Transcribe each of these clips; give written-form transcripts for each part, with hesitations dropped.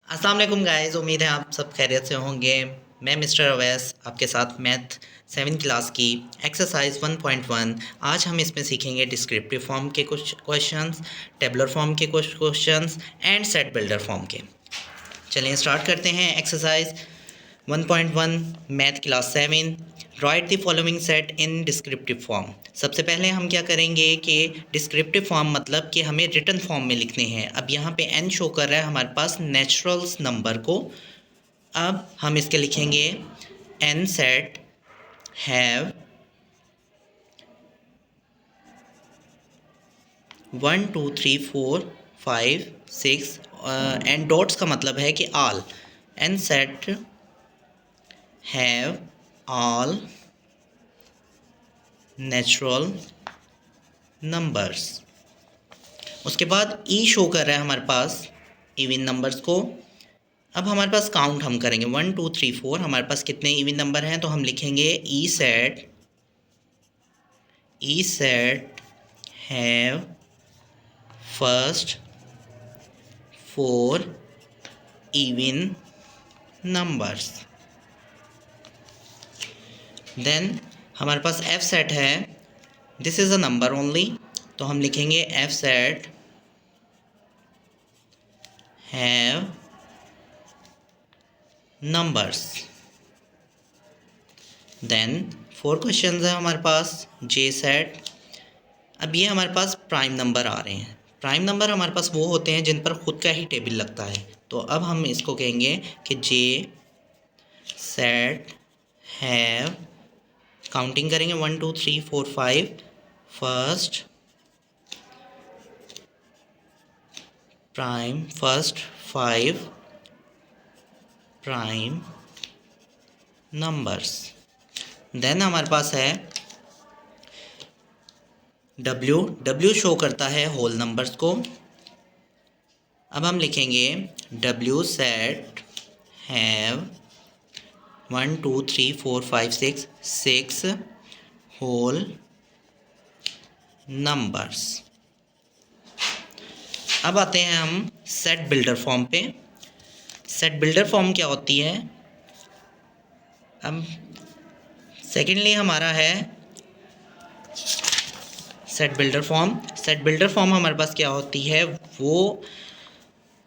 अस्सलाम वालेकुम गाइस, उम्मीद है आप सब खैरियत से होंगे। मैं मिस्टर अवैस आपके साथ मैथ 7 क्लास की एक्सरसाइज 1.1। आज हम इसमें सीखेंगे डिस्क्रिप्टिव फॉर्म के कुछ क्वेश्चंस, टेबुलर फॉर्म के कुछ questions and set builder form के। चलिए स्टार्ट करते हैं। Exercise 1.1 math class 7, right the following set in descriptive form. सबसे पहले हम क्या करेंगे कि डिस्क्रिप्टिव फॉर्म मतलब कि हमें रिटन फॉर्म में लिखने हैं। अब यहाँ पे n शो कर रहा है हमारे पास नेचुरल्स नंबर को। अब हम इसके लिखेंगे n set have 1 2 3 4 5 6 and dots का मतलब है कि all. n set have all natural numbers. उसके बाद ई शो कर रहा है हमारे पास इवन नंबर्स को। अब हमारे पास काउंट हम करेंगे 1 2 3 4, हमारे पास कितने इवन नंबर हैं, तो हम लिखेंगे E set have first 4 even numbers. Then हमारे पास एफ सेट है, this is a number only, तो हम लिखेंगे F set have numbers. Then 4 questions है हमारे पास जे सेट। अब ये हमारे पास प्राइम नंबर आ रहे हैं। प्राइम नंबर हमारे पास वो होते हैं जिन पर खुद का ही टेबल लगता है, तो अब हम इसको कहेंगे कि जे सेट हैव, काउंटिंग करेंगे 1 2 3 4 5, फर्स्ट 5 प्राइम नंबर्स। देन हमारे पास है W शो करता है होल नंबर्स को। अब हम लिखेंगे W set have 1 2 3 4 5 6 whole numbers. अब आते हैं हम सेट बिल्डर फॉर्म पे। सेट बिल्डर फॉर्म क्या होती है? अब सेकेंडली हमारा है set builder form. Set builder form हमारे पास क्या होती है? वो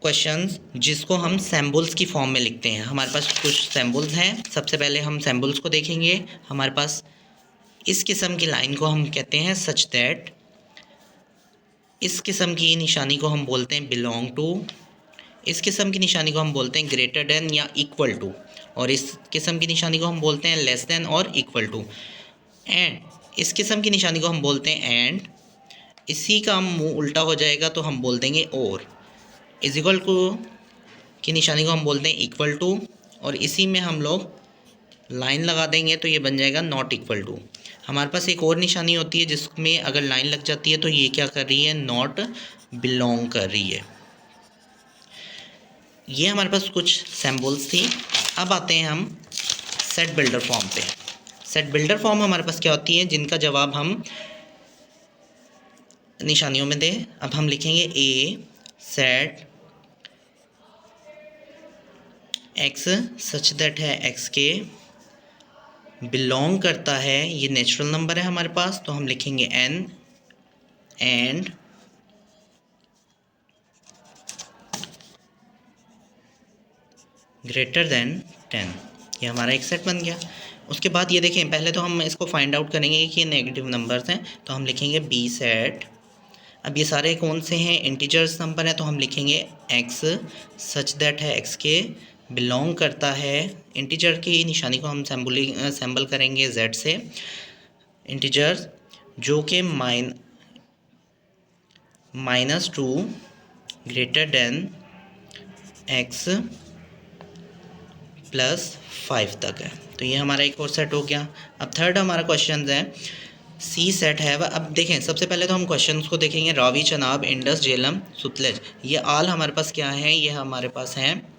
क्वेश्चंस जिसको हम सैम्बल्स की फॉर्म में लिखते हैं। हमारे पास कुछ सैम्बल्स हैं। सबसे पहले हम सैम्बल्स को देखेंगे। हमारे पास इस किस्म की लाइन को हम कहते हैं सच दैट, इस किस्म की निशानी को हम बोलते हैं बिलोंग टू, इस किस्म की निशानी को हम बोलते हैं ग्रेटर देन या इक्वल टू, और इस किस्म की निशानी को हम बोलते हैं लेस देन और इक्वल टू, एंड इस किस्म की निशानी को हम बोलते हैं एंड। इसी का मुंह उल्टा हो जाएगा तो हम बोल देंगे और। इज इक्वल टू की निशानी को हम बोलते हैं इक्वल टू, और इसी में हम लोग लाइन लगा देंगे तो ये बन जाएगा नॉट इक्वल टू। हमारे पास एक और निशानी होती है जिसमें अगर लाइन लग जाती है तो ये क्या कर रही है? नॉट बिलोंग कर रही है। ये हमारे पास कुछ सैम्बल्स थी। अब आते हैं हम सेट बिल्डर फॉर्म पे। सेट बिल्डर फॉर्म हमारे पास क्या होती है जिनका जवाब हम निशानियों में दें। अब हम लिखेंगे ए सेट एक्स सच दैट है एक्स के बिलोंग करता है, ये नेचुरल नंबर है हमारे पास, तो हम लिखेंगे एन एंड ग्रेटर देन 10। ये हमारा एक सेट बन गया। उसके बाद ये देखें, पहले तो हम इसको फाइंड आउट करेंगे कि ये नेगेटिव नंबर्स हैं, तो हम लिखेंगे बी सेट। अब ये सारे कौन से हैं? इंटीजर्स नंबर हैं, तो हम लिखेंगे एक्स सच दैट है एक्स के बिलोंग करता है। इंटीजर की निशानी को हम सैम्बल करेंगे जेड से। इंटीजर्स जो कि -2 ग्रेटर देन एक्स +5 तक है, तो ये हमारा एक और सेट हो गया। अब थर्ड हमारा क्वेश्चन है सी सेट है। अब देखें, सबसे पहले तो हम क्वेश्चंस को देखेंगे। रावी, चनाब, इंडस, झेलम, सुतलेज, ये ऑल हमारे पास क्या है? ये हमारे पास हैं